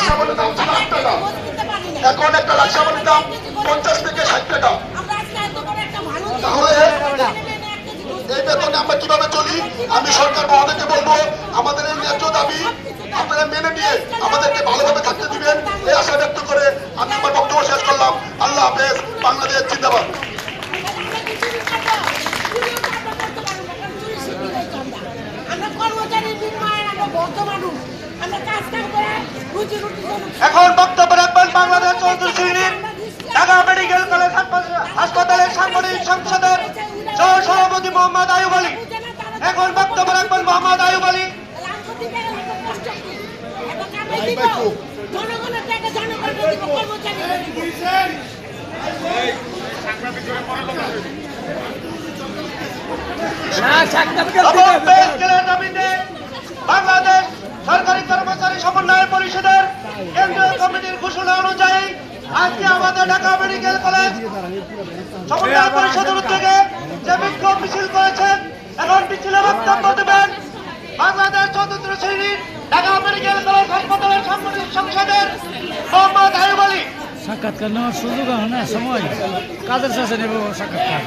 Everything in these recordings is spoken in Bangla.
সাবানের দাম ছিল 8 টাকা, এখন একটা লাখ সাবানের দাম 50 থেকে 60 টাকা। তাহলে এই বেতনে আমরা কিভাবে চলি? আমি সরকার মহোদয়কে বলবো, আমাদের এই ন্যায্য দাবি আপনারা মেনে নিয়ে আমাদেরকে ভালোভাবে থাকতে দিবেন, এই আশা ব্যক্ত করে আমি আমার বক্তব্য শেষ করলাম। আল্লাহ হাফেজ। বাংলাদেশ জিন্দাবাদ। এখন বক্তব্য রাখবেন বাংলাদেশ চতুর্থ শ্রেণীর ঢাকা মেডিকেল কলেজ হাসপাতালের সাংগঠনিক সংসদের সহ সভাপতি মোহাম্মদ আয়ুব আলী। এখন বক্তব্য রাখবেন মোহাম্মদ আয়ুব আলী। বাংলাদেশ সরকারি কর্মচারী সমন্বয় পরিষদের কেন্দ্রীয় কমিটির ঘোষণা অনুযায়ী আজকে আমাদের ঢাকা মেডিকেল কলেজ সমন্বয় পরিষদের উদ্যোগে যে বিক্ষোভ মিছিল করেছেন, এখন মিছিলে বক্তব্য দেবেন বাংলাদেশ চতুর্থ শ্রেণীর ঢাকা মেডিকেল কলেজ হাসপাতালের সাংগঠনিক সংসদের মোহাম্মদ আয়ুব আলী। সাক্ষাৎকার নেওয়ার সুযোগ হয় না, সময় কাজের শেষে নেব সাক্ষাৎকার,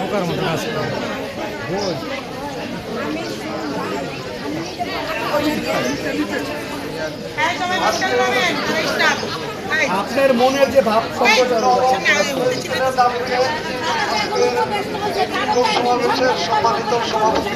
মোকার মতো কাজ করে। আপনার মনের যে ভাব সমাবেশের সম্মানিত সভাপতি